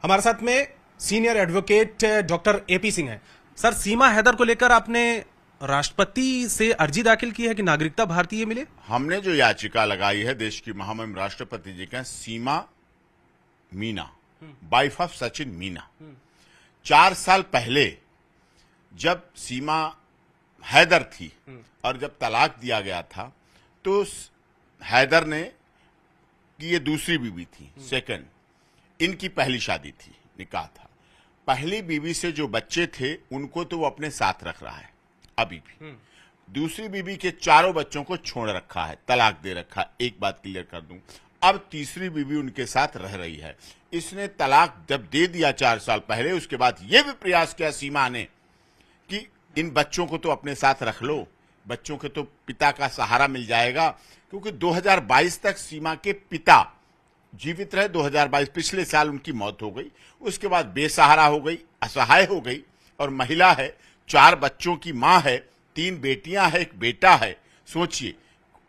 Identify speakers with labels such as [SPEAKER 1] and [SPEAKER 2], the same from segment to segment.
[SPEAKER 1] हमारे साथ में senior advocate doctor AP Singh हैं। सर, सीमा हैदर को लेकर आपने राष्ट्रपति से अर्जी दाखिल की है कि नागरिकता भारतीय मिले।
[SPEAKER 2] हमने जो याचिका लगाई है देश की महामहिम राष्ट्रपति जी का, सीमा मीना, वाइफ ऑफ सचिन मीना, 4 साल पहले जब सीमा हैदर थी और जब तलाक दिया गया था तो हैदर ने कि ये दूसरी बीवी थी, सेकंड, इनकी पहली शादी थी, निकाह था। पहली बीवी से जो बच्चे थे उनको तो वो अपने साथ रख रहा है अभी भी। दूसरी बीवी के 4 बच्चों को छोड़ रखा है, तलाक दे रखा है। एक बात क्लियर कर दूं, अब तीसरी बीवी उनके साथ रह रही है। इसने तलाक जब दे दिया 4 साल पहले, उसके बाद ये भी प्रयास किया सीमा ने कि इन बच्चों को तो अपने साथ रख लो, बच्चों के तो पिता का सहारा मिल जाएगा, क्योंकि 2022 तक सीमा के पिता जीवित रहे। 2022 पिछले साल उनकी मौत हो गई, उसके बाद बेसहारा हो गई, असहाय हो गई, और महिला है, 4 बच्चों की मां है, 3 बेटियां है, 1 बेटा है। सोचिए,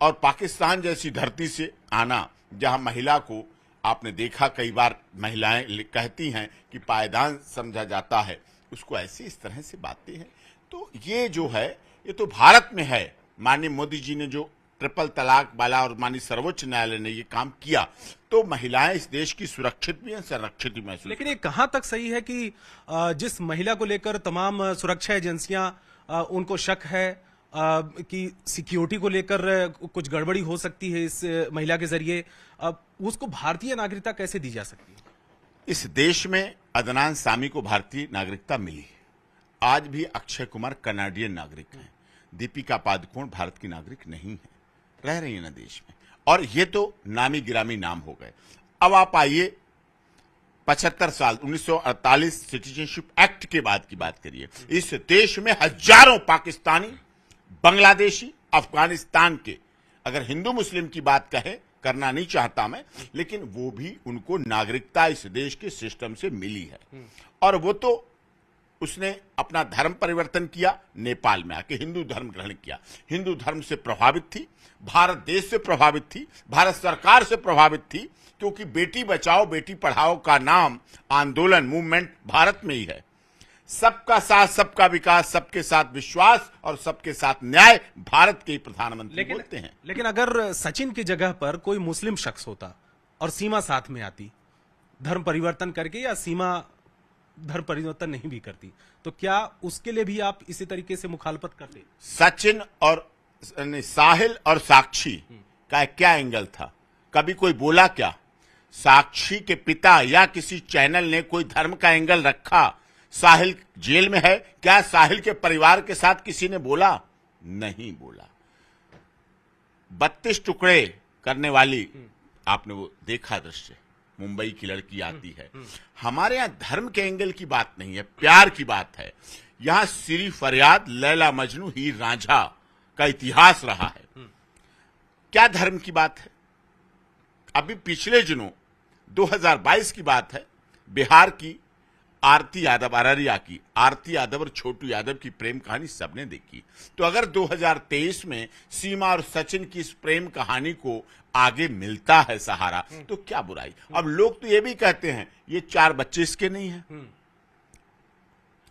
[SPEAKER 2] और पाकिस्तान जैसी धरती से आना जहां महिला को आपने देखा कई बार महिलाएं कहती हैं कि पायदान समझा जाता है, उसको ऐसी इस तरह से बातें हैं। तो ये जो है ये तो भारत में है। माननीय मोदी जी ने जो ट्रिपल तलाक वाला और माननीय सर्वोच्च न्यायालय ने ये काम किया, तो महिलाएं इस देश की सुरक्षित भी हैं, संरक्षित भी महसूस।
[SPEAKER 1] लेकिन ये कहां तक सही है कि जिस महिला को लेकर तमाम सुरक्षा एजेंसियां उनको शक है कि सिक्योरिटी को लेकर कुछ गड़बड़ी हो सकती है इस महिला के जरिए, उसको भारतीय नागरिकता कैसे दी जा सकती है?
[SPEAKER 2] इस देश में अदनान सामी को भारतीय नागरिकता मिली है। आज भी अक्षय कुमार कनाडियन नागरिक हैं, दीपिका पादुकोण भारत की नागरिक नहीं है, रह रही है ना देश में, और ये तो नामी गिरामी नाम हो गए। अब आप आइए 75 साल 1948 सिटीजनशिप एक्ट के बाद की बात करिए। इस देश में हजारों पाकिस्तानी, बांग्लादेशी, अफगानिस्तान के, अगर हिंदू मुस्लिम की बात कहें, करना नहीं चाहता मैं, लेकिन वो भी, उनको नागरिकता इस देश के सिस्टम से मिली है। और वो तो उसने अपना धर्म परिवर्तन किया, नेपाल में आके हिंदू धर्म ग्रहण किया। हिंदू धर्म से प्रभावित थी, भारत देश से प्रभावित थी, भारत सरकार से प्रभावित थी, क्योंकि बेटी बचाओ बेटी पढ़ाओ का नाम आंदोलन, मूवमेंट भारत में ही है। सबका साथ, सबका विकास, सबके साथ विश्वास और सबके साथ न्याय भारत के प्रधानमंत्री बोलते हैं।
[SPEAKER 1] लेकिन अगर सचिन की जगह पर कोई मुस्लिम शख्स होता और सीमा साथ में आती, धर्म परिवर्तन करके, या सीमा धर्म परिवर्तन नहीं भी करती, तो क्या उसके लिए भी आप इसी तरीके से मुखालफत करते?
[SPEAKER 2] सचिन और साहिल और साक्षी का क्या एंगल था? कभी कोई बोला क्या? साक्षी के पिता या किसी चैनल ने कोई धर्म का एंगल रखा? साहिल जेल में है, क्या साहिल के परिवार के साथ किसी ने बोला? नहीं बोला। 32 टुकड़े करने वाली, आपने वो देखा दृश्य, मुंबई की लड़की आती है। हमारे यहां धर्म के एंगल की बात नहीं है, प्यार की बात है। यहां सिरी फरियाद, लैला मजनू, हीर रांझा का इतिहास रहा है। क्या धर्म की बात है? अभी पिछले दिनों 2022 की बात है, बिहार की आरती यादव, अररिया की आरती यादव और छोटू यादव की प्रेम कहानी सबने देखी। तो अगर 2023 में सीमा और सचिन की इस प्रेम कहानी को आगे मिलता है सहारा, तो क्या बुराई? अब लोग तो ये भी कहते हैं ये 4 बच्चे इसके नहीं हैं।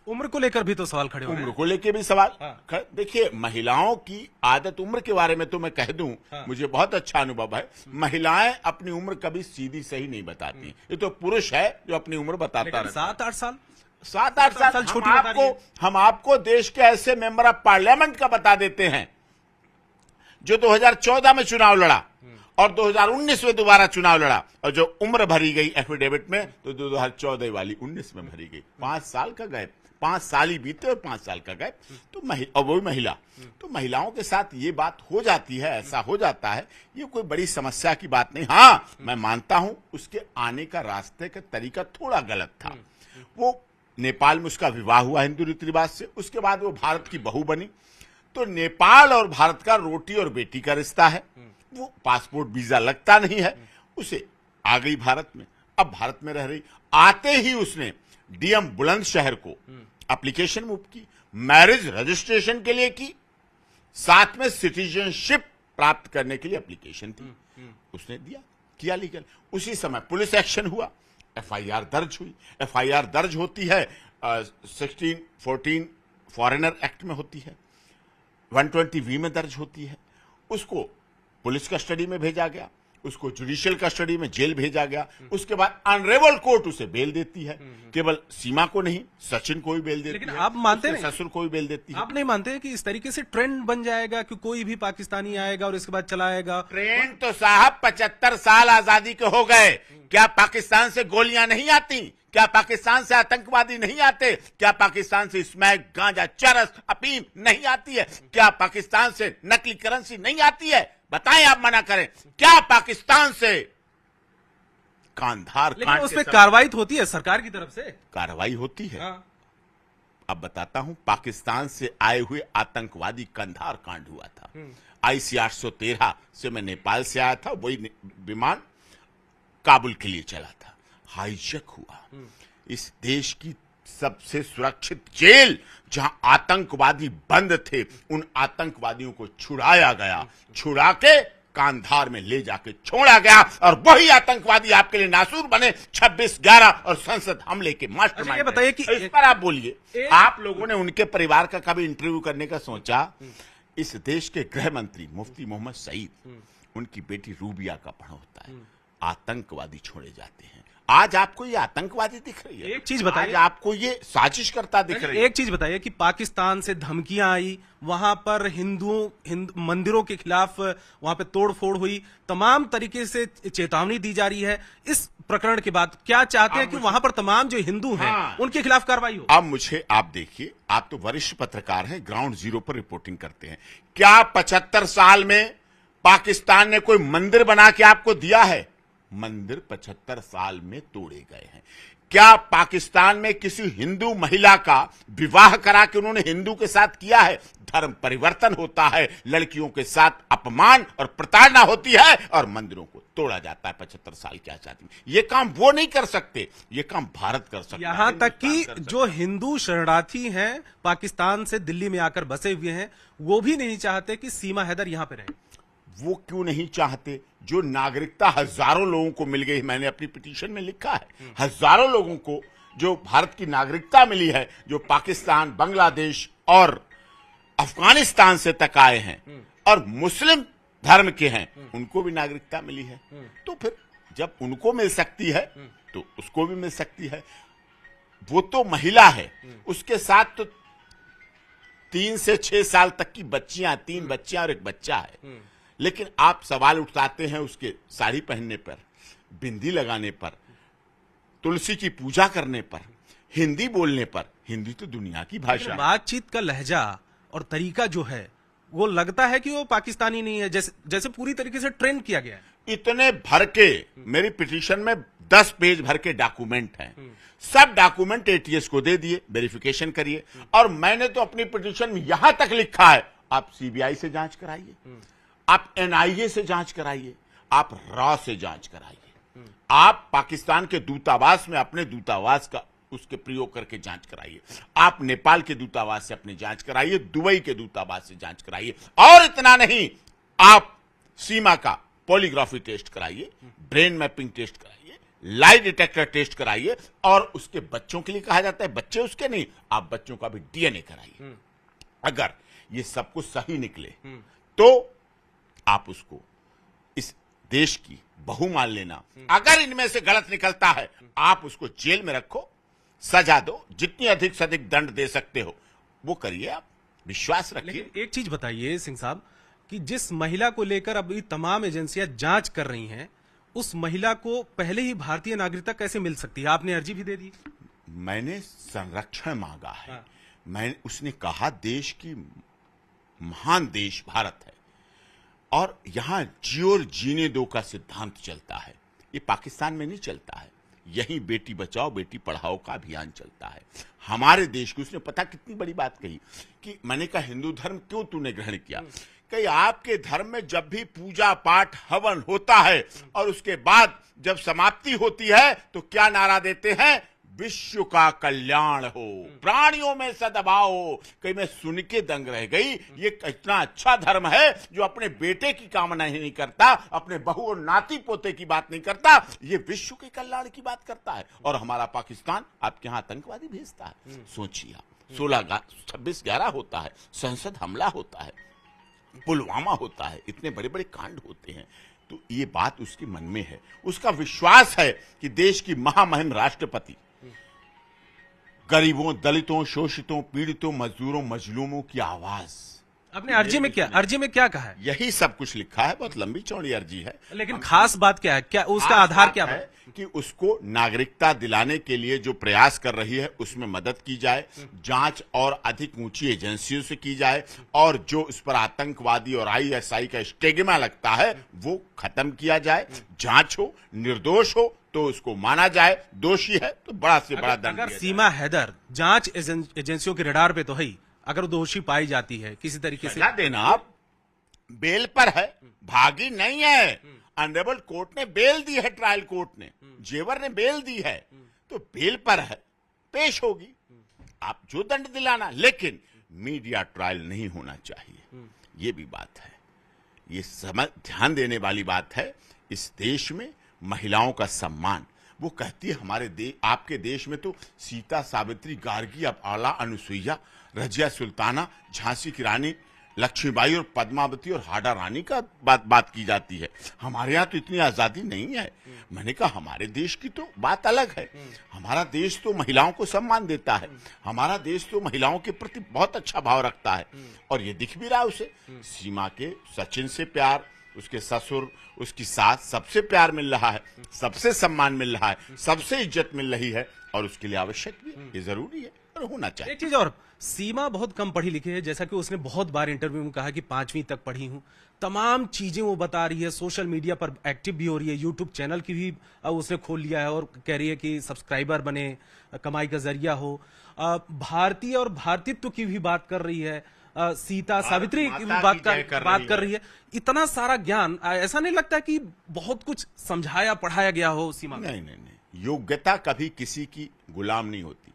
[SPEAKER 1] उम्र को लेकर भी तो सवाल खड़े हो रहे हैं।
[SPEAKER 2] उम्र को लेकर भी सवाल। देखिए, महिलाओं की आदत, उम्र के बारे में तो मैं कह दूं, मुझे बहुत अच्छा अनुभव है। महिलाएं अपनी उम्र कभी सीधी सही नहीं बताती। ये तो पुरुष है जो अपनी उम्र बताता है।
[SPEAKER 1] 7-8 साल,
[SPEAKER 2] 7-8 साल छोटी। हम आपको देश के ऐसे मेंबर ऑफ पार्लियामेंट का बता देते हैं जो 2014 में चुनाव लड़ा और 2019 में दोबारा चुनाव लड़ा, और जो उम्र भरी गई एफिडेविट में तो 2014 वाली 19 में भरी गई। 5 साल का गैप, 5 साल ही बीते और 5 साल का गैप। तो और वो भी महिला, तो महिलाओं के साथ ये बात हो जाती है, ऐसा हो जाता है। ये कोई बड़ी समस्या की बात नहीं। हाँ, मैं मानता हूं उसके आने का रास्ते का तरीका थोड़ा गलत था। वो नेपाल में उसका विवाह हुआ हिंदू रीति रिवाज से, उसके बाद वो भारत की बहू बनी। तो नेपाल और भारत का रोटी और बेटी का रिश्ता है। वो पासपोर्ट वीजा लगता नहीं है, उसे आ गई भारत में, अब भारत में रह रही। आते ही उसने डीएम बुलंदशहर को एप्लीकेशन मूव की, मैरिज रजिस्ट्रेशन के लिए की, साथ में सिटीजनशिप प्राप्त करने के लिए एप्लीकेशन थी, उसने दिया, किया लीगल। उसी समय पुलिस एक्शन हुआ, एफआईआर दर्ज हुई। एफआईआर दर्ज होती है 1614 फॉरेनर एक्ट में होती है, 120V में दर्ज होती है। उसको पुलिस कस्टडी में भेजा गया, उसको जुडिशियल कस्टडी में जेल भेजा गया। उसके बाद ऑनरेबल कोर्ट उसे बेल देती है। केवल सीमा को नहीं, सचिन को भी बेल देती है।
[SPEAKER 1] लेकिन आप मानते
[SPEAKER 2] उसके
[SPEAKER 1] नहीं,
[SPEAKER 2] ससुर को भी बेल देती है।
[SPEAKER 1] आप नहीं मानते कि इस तरीके से ट्रेंड बन जाएगा कि कोई भी पाकिस्तानी आएगा और इसके बाद चला आएगा?
[SPEAKER 2] ट्रेंड तो साहब 75 साल आजादी के हो गए। क्या पाकिस्तान से गोलियां नहीं आती? क्या पाकिस्तान से आतंकवादी नहीं आते? क्या पाकिस्तान से स्मैक, गांजा, चरस, अफीम नहीं आती है? क्या पाकिस्तान से नकली करेंसी नहीं आती है? बताएं, आप मना करें। क्या पाकिस्तान से कांधार
[SPEAKER 1] लेकिन
[SPEAKER 2] कांड के
[SPEAKER 1] उसमें
[SPEAKER 2] समय
[SPEAKER 1] कार्रवाई तो होती है सरकार की तरफ से।
[SPEAKER 2] कार्रवाई होती है।
[SPEAKER 1] हाँ।
[SPEAKER 2] अब बताता हूं, पाकिस्तान से आए हुए आतंकवादी कंधार कांड हुआ था। IC 813 से मैं नेपाल से आया था, वही विमान काबुल के लिए चला था, हाईजैक हुआ। इस देश की सबसे सुरक्षित जेल जहां आतंकवादी बंद थे, उन आतंकवादियों को छुड़ाया गया, छुड़ा के कांधार में ले जाके छोड़ा गया, और वही आतंकवादी आपके लिए नासूर बने 26/11 और संसद हमले के मास्टरमाइंड।
[SPEAKER 1] अच्छा, ये बताइए कि
[SPEAKER 2] इस पर आप बोलिए, आप लोगों ने उनके परिवार का कभी इंटरव्यू करने का सोचा? इस देश के गृह मंत्री मुफ्ती मोहम्मद सईद, उनकी बेटी रूबिया का पढ़ होता है। आतंकवादी छोड़े जाते हैं। आज आपको ये आतंकवादी दिख रही है?
[SPEAKER 1] एक चीज बताइए,
[SPEAKER 2] आज आपको ये साजिश करता दिख रही है?
[SPEAKER 1] एक चीज बताइए कि पाकिस्तान से धमकियां आई, वहां पर मंदिरों के खिलाफ वहां पे तोड़फोड़ हुई, तमाम तरीके से चेतावनी दी जा रही है। इस प्रकरण के बाद क्या चाहते हैं कि वहां पर तमाम जो हिंदू हैं उनके खिलाफ कार्रवाई हो?
[SPEAKER 2] अब मुझे आप देखिए, आप तो वरिष्ठ पत्रकार हैं, ग्राउंड जीरो पर रिपोर्टिंग करते हैं। क्या 75 साल में पाकिस्तान ने कोई मंदिर बना के आपको दिया है? मंदिर 75 साल में तोड़े गए हैं। क्या पाकिस्तान में किसी हिंदू महिला का विवाह करा के उन्होंने हिंदू के साथ किया है? धर्म परिवर्तन होता है, लड़कियों के साथ अपमान और प्रताड़ना होती है, और मंदिरों को तोड़ा जाता है 75 साल की आजादी में। ये काम वो नहीं कर सकते, ये काम भारत कर सकता है।
[SPEAKER 1] यहां तक कि जो हिंदू शरणार्थी हैं पाकिस्तान से दिल्ली में आकर बसे हुए हैं, वो भी नहीं चाहते कि सीमा हैदर यहां पर रहे।
[SPEAKER 2] वो क्यों नहीं चाहते? जो नागरिकता हजारों लोगों को मिल गई, मैंने अपनी पिटीशन में लिखा है, हजारों लोगों को जो भारत की नागरिकता मिली है, जो पाकिस्तान, बांग्लादेश और अफगानिस्तान से तक आए हैं और मुस्लिम धर्म के हैं, उनको भी नागरिकता मिली है। तो फिर जब उनको मिल सकती है तो उसको भी मिल सकती है। वो तो महिला है, उसके साथ तो 3 से 6 साल तक की बच्चियां, 3 बच्चियां और 1 बच्चा है। लेकिन आप सवाल उठाते हैं उसके साड़ी पहनने पर, बिंदी लगाने पर, तुलसी की पूजा करने पर, हिंदी बोलने पर। हिंदी तो दुनिया की भाषा है।
[SPEAKER 1] बातचीत का लहजा और तरीका जो है, वो लगता है कि वो पाकिस्तानी नहीं है, जैसे पूरी तरीके से ट्रेन किया गया है।
[SPEAKER 2] इतने भर के, मेरी पिटीशन में 10 पेज भर के डॉक्यूमेंट हैं। सब डॉक्यूमेंट ATS को दे दिए, वेरिफिकेशन करिए। और मैंने तो अपनी पिटीशन में यहां तक लिखा है, आप CBI से जांच कराइए, आप NIA से जांच कराइए, आप रॉ से जांच कराइए, आप पाकिस्तान के दूतावास में अपने दूतावास का उसके प्रयोग करके जांच कराइए, आप नेपाल के दूतावास से अपनी जांच कराइए, दुबई के दूतावास से जांच कराइए। और इतना नहीं, आप सीमा का पॉलीग्राफी टेस्ट कराइए, ब्रेन मैपिंग टेस्ट कराइए, लाई डिटेक्टर टेस्ट कराइए, और उसके बच्चों के लिए कहा जाता है, बच्चे उसके नहीं, आप बच्चों का भी DNA कराइए। अगर ये सब कुछ सही निकले तो आप उसको इस देश की बहू मान लेना। अगर इनमें से गलत निकलता है, आप उसको जेल में रखो, सजा दो, जितनी अधिक से अधिक दंड दे सकते हो वो करिए, आप विश्वास रखिए।
[SPEAKER 1] लेकिन एक चीज बताइए सिंह साहब, कि जिस महिला को लेकर अभी तमाम एजेंसियां जांच कर रही हैं, उस महिला को पहले ही भारतीय नागरिकता कैसे मिल सकती है? आपने अर्जी भी दे दी।
[SPEAKER 2] मैंने संरक्षण मांगा है। उसने कहा देश की महान देश भारत है और यहां जियो और जीने दो का सिद्धांत चलता है। ये पाकिस्तान में नहीं चलता है। यहीं बेटी बचाओ बेटी पढ़ाओ का अभियान चलता है हमारे देश की। उसने पता कितनी बड़ी बात कही कि मैंने कहा हिंदू धर्म क्यों तूने ग्रहण किया? कि आपके धर्म में जब भी पूजा पाठ हवन होता है और उसके बाद जब समाप्ति होती है तो क्या नारा देते हैं? विश्व का कल्याण हो, प्राणियों में सद्भाव हो। कहीं मैं सुन के दंग रह गई, ये इतना अच्छा धर्म है जो अपने बेटे की कामना ही नहीं करता, अपने बहू और नाती पोते की बात नहीं करता, ये विश्व के कल्याण की बात करता है। और हमारा पाकिस्तान आपके यहां आतंकवादी भेजता है। सोचिए आप, 26/11 होता है, संसद हमला होता है, पुलवामा होता है, इतने बड़े बड़े कांड होते हैं, तो ये बात उसके मन में है। उसका विश्वास है कि देश की महामहिम राष्ट्रपति गरीबों, दलितों, शोषितों, पीड़ितों, मजदूरों, मजलूमों की आवाज।
[SPEAKER 1] आपने अर्जी में क्या कहा है?
[SPEAKER 2] यही सब कुछ लिखा है, बहुत लंबी चौड़ी अर्जी है।
[SPEAKER 1] लेकिन खास बात क्या है, क्या उसका आधार क्या है?
[SPEAKER 2] कि उसको नागरिकता दिलाने के लिए जो प्रयास कर रही है उसमें मदद की जाए, जांच और अधिक ऊंची एजेंसियों से की जाए, और जो उस पर आतंकवादी और आईएसआई का स्टिग्मा लगता है वो खत्म किया जाए, जांच हो, निर्दोष हो तो उसको माना जाए, दोषी है तो बड़ा से बड़ा दंड।
[SPEAKER 1] अगर सीमा हैदर जांच एजेंसियों के रडार पे तो है, अगर दोषी पाई जाती है किसी तरीके से,
[SPEAKER 2] सजा देना, आप बेल पर है, भागी नहीं है। ऑनरेबल कोर्ट ने बेल दी है, ट्रायल कोर्ट ने, जेवर ने बेल दी है, तो बेल पर है, पेश होगी, आप जो दंड दिलाना, लेकिन मीडिया ट्रायल नहीं होना चाहिए। ये भी बात है, ये समझ ध्यान देने वाली बात है। इस देश में महिलाओं का सम्मान, वो कहती है हमारे आपके देश में तो सीता, सावित्री, गार्गी, अब आला, अनुसुईया, रजिया सुल्ताना, झांसी की रानी लक्ष्मीबाई और पद्मावती और हाडा रानी का बात की जाती है। हमारे यहाँ तो इतनी आजादी नहीं है। मैंने कहा हमारे देश की तो बात अलग है। हमारा देश तो महिलाओं को सम्मान देता है, हमारा देश तो महिलाओं के प्रति बहुत अच्छा भाव रखता है, और ये दिख भी रहा है उसे। सीमा के सचिन से प्यार, उसके ससुर, उसकी सास, सबसे प्यार मिल रहा है, सबसे सम्मान मिल रहा है, सबसे इज्जत मिल रही है, और उसके लिए आवश्यक भी है, ये जरूरी है और होना चाहिए।
[SPEAKER 1] एक चीज और, सीमा बहुत कम पढ़ी लिखी है, जैसा कि उसने बहुत बार इंटरव्यू में कहा कि 5वीं तक पढ़ी हूं। तमाम चीजें वो बता रही है, सोशल मीडिया पर एक्टिव भी हो रही है, यूट्यूब चैनल की भी उसने खोल लिया है और कह रही है कि सब्सक्राइबर बने, कमाई का जरिया हो। भारतीय और भारतीत्व की भी बात कर रही है, सीता सावित्री की भी बात कर रही है। इतना सारा ज्ञान, ऐसा नहीं लगता कि बहुत कुछ समझाया पढ़ाया गया हो सीमा?
[SPEAKER 2] नहीं, योग्यता कभी किसी की गुलाम नहीं होती।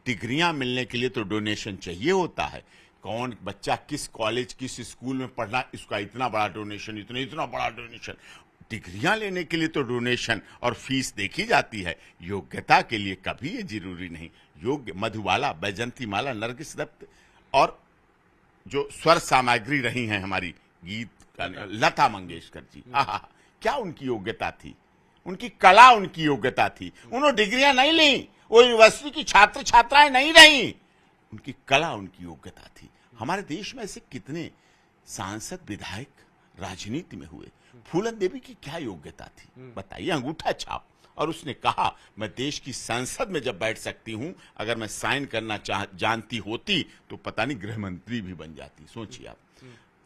[SPEAKER 2] डिग्रियां मिलने के लिए तो डोनेशन चाहिए होता है। कौन बच्चा किस कॉलेज, किस स्कूल में पढ़ना, इसका इतना बड़ा डोनेशन, इतना बड़ा डोनेशन। डिग्रियां लेने के लिए तो डोनेशन और फीस देखी जाती है, योग्यता के लिए कभी ये जरूरी नहीं। योग्य मधुबाला, बैजंती माला, नरगिस दत्त और जो स्वर सामग्री रही हैं हमारी गीत, लता मंगेशकर जी, क्या उनकी योग्यता थी, उनकी कला उनकी योग्यता थी। उन्होंने डिग्रियां नहीं ली, वो यूनिवर्सिटी की छात्र छात्राएं नहीं रही, उनकी कला उनकी योग्यता थी। हमारे देश में ऐसे कितने सांसद, विधायक राजनीति में हुए। फूलन देवी की क्या योग्यता थी बताइए, अंगूठा छाप। और उसने कहा मैं देश की संसद में जब बैठ सकती हूं, अगर मैं साइन करना जानती होती तो पता नहीं गृह मंत्री भी बन जाती। सोचिए आप,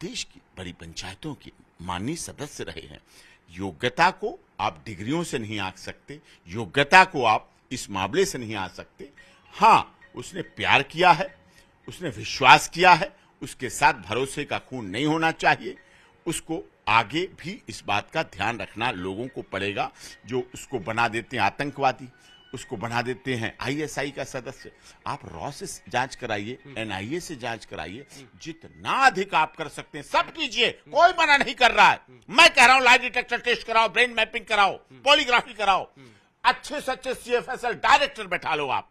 [SPEAKER 2] देश की बड़ी पंचायतों की माननीय सदस्य रहे हैं। योग्यता को आप डिग्रियों से नहीं आंक सकते, योग्यता को आप इस मामले से नहीं आ सकते। हाँ, उसने प्यार किया है, उसने विश्वास किया है, उसके साथ भरोसे का खून नहीं होना चाहिए। उसको आगे भी इस बात का ध्यान रखना लोगों को पड़ेगा, जो उसको बना देते हैं आतंकवादी, उसको बना देते हैं आईएसआई का सदस्य। आप रॉ से जांच कराइए, एनआईए से जांच कराइए, जितना अधिक आप कर सकते हैं सब कीजिए, कोई मना नहीं कर रहा है। मैं कह रहा हूं लाई डिटेक्टर टेस्ट कराओ, ब्रेन मैपिंग कराओ, पॉलीग्राफी कराओ, अच्छे से अच्छे सीएफएसएल डायरेक्टर बैठा लो, आप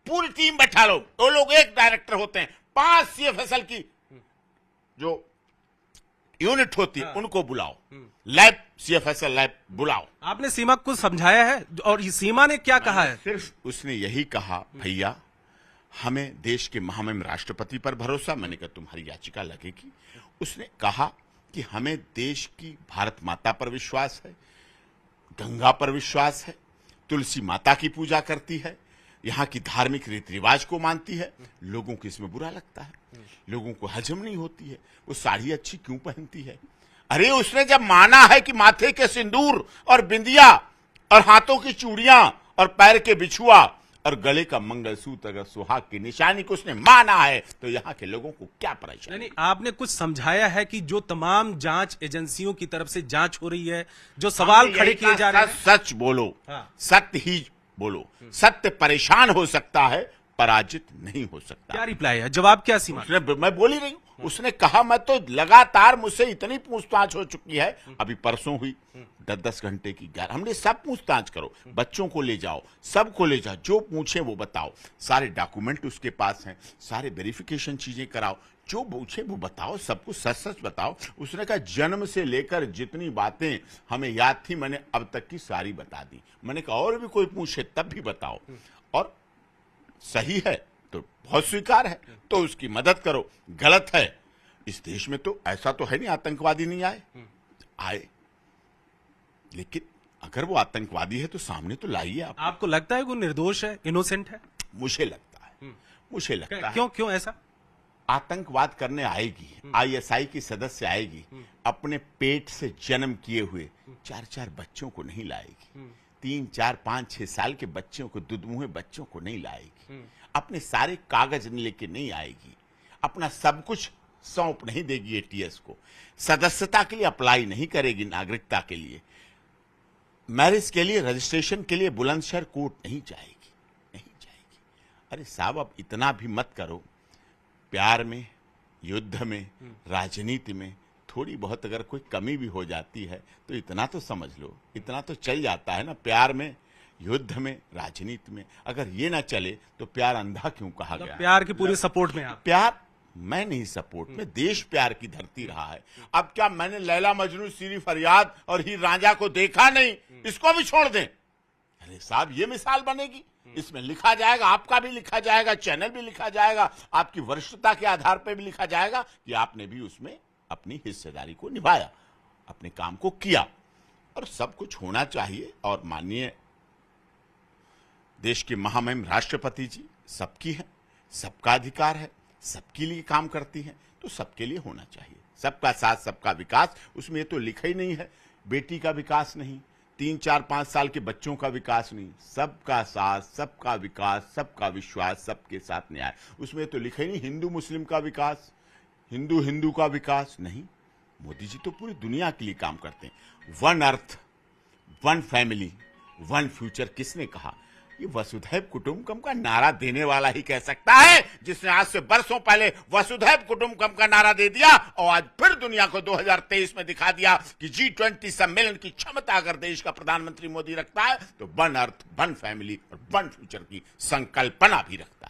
[SPEAKER 2] पूरी टीम बैठा लो। वो लोग एक डायरेक्टर होते हैं, 5 सीएफएसएल की जो यूनिट होती है उनको बुलाओ, लैब, सीएफएसएल लैब बुलाओ।
[SPEAKER 1] आपने सीमा को समझाया है, और सीमा ने क्या कहा है?
[SPEAKER 2] सिर्फ उसने यही कहा, भैया हमें देश के महामहिम राष्ट्रपति पर भरोसा। मैंने कहा तुम्हारी याचिका लगेगी। उसने कहा कि हमें देश की भारत माता पर विश्वास है, गंगा पर विश्वास है, तुलसी माता की पूजा करती है, यहाँ की धार्मिक रीति रिवाज को मानती है। लोगों को इसमें बुरा लगता है, लोगों को हजम नहीं होती है, वो साड़ी अच्छी क्यों पहनती है। अरे उसने जब माना है कि माथे के सिंदूर और बिंदिया और हाथों की चूड़ियां और पैर के बिछुआ और गले का मंगलसूत्र अगर सुहाग की निशानी को उसने माना है, तो यहाँ के लोगों को क्या परेशानी।
[SPEAKER 1] नहीं, आपने कुछ समझाया है कि जो तमाम जांच एजेंसियों की तरफ से जांच हो रही है, जो सवाल खड़े किए जा रहे हैं,
[SPEAKER 2] सच बोलो, सत्य ही बोलो। सत्य परेशान हो सकता है, पराजित नहीं हो सकता।
[SPEAKER 1] क्या रिप्लाई है, जवाब क्या सीमा?
[SPEAKER 2] मैं बोल ही रही हूं। उसने कहा मैं तो लगातार, मुझसे इतनी पूछताछ हो चुकी है, अभी परसों हुई 10-10 घंटे की। हमने सब पूछताछ करो, बच्चों को ले जाओ, सबको ले जाओ, जो पूछे वो बताओ, सारे डॉक्यूमेंट उसके पास हैं, सारे वेरिफिकेशन चीजें कराओ, जो पूछे वो बताओ, सब कुछ सच सच बताओ। उसने कहा जन्म से लेकर जितनी बातें हमें याद थी मैंने अब तक की सारी बता दी। मैंने कहा और भी कोई पूछे तब भी बताओ, और सही है तो बहुत स्वीकार है तो उसकी मदद करो, गलत है, इस देश में तो ऐसा तो है नहीं आतंकवादी नहीं आए, लेकिन अगर वो आतंकवादी है तो सामने तो लाइए आप।
[SPEAKER 1] आपको लगता है वो निर्दोष है, इनोसेंट है?
[SPEAKER 2] मुझे लगता है।
[SPEAKER 1] क्यों ऐसा?
[SPEAKER 2] आतंकवाद करने आएगी, आईएसआई की सदस्य आएगी, अपने पेट से जन्म किए हुए 4-4 बच्चों को नहीं लाएगी, 3, 4, 5, 6 साल के बच्चों को, दुधमुहे बच्चों को नहीं लाएगी, अपने सारे कागज लेके नहीं आएगी, अपना सब कुछ सौंप नहीं देगी एटीएस को, सदस्यता के लिए अप्लाई नहीं करेगी, नागरिकता के लिए, मैरिज के लिए, रजिस्ट्रेशन के लिए बुलंदशहर कोर्ट नहीं जाएगी। अरे साहब अब इतना भी मत करो। प्यार में, युद्ध में, राजनीति में थोड़ी बहुत अगर कोई कमी भी हो जाती है तो इतना तो समझ लो, इतना तो चल जाता है ना। प्यार में, युद्ध में, राजनीति में अगर ये ना चले तो प्यार अंधा क्यों कहा गया?
[SPEAKER 1] प्यार की पूरी सपोर्ट में आप?
[SPEAKER 2] प्यार मैं नहीं सपोर्ट में, देश प्यार की धरती रहा है। अब क्या मैंने लैला मजनू, सीरी फरियाद और हीर रांझा को देखा नहीं, इसको भी छोड़ दें? अरे साहब ये मिसाल बनेगी, इसमें लिखा जाएगा, आपका भी लिखा जाएगा, चैनल भी लिखा जाएगा, आपकी वरिष्ठता के आधार पर भी लिखा जाएगा कि आपने भी उसमें अपनी हिस्सेदारी को निभाया, अपने काम को किया, और सब कुछ होना चाहिए। और माननीय देश के महामहिम राष्ट्रपति जी सबकी है, सबका अधिकार है, सबके लिए काम करती हैं, तो सबके लिए होना चाहिए। सबका साथ सबका विकास, उसमें ये तो लिखा ही नहीं है बेटी का विकास नहीं, 3, 4, 5 साल के बच्चों का विकास नहीं, सबका साथ सबका विकास, सबका विश्वास, सबके साथ न्याय। उसमें तो लिखा ही नहीं हिंदू मुस्लिम का विकास, हिंदू का विकास नहीं। मोदी जी तो पूरी दुनिया के लिए काम करते हैं। One earth, one family, one future किसने कहा? ये वसुधैव कुटुंबकम का नारा देने वाला ही कह सकता है, जिसने आज से बरसों पहले वसुधैव कुटुंबकम का नारा दे दिया और आज फिर दुनिया को 2023 में दिखा दिया कि G20 सम्मेलन की क्षमता अगर देश का प्रधानमंत्री मोदी रखता है तो वन अर्थ, वन फैमिली और वन फ्यूचर की संकल्पना भी रखता है।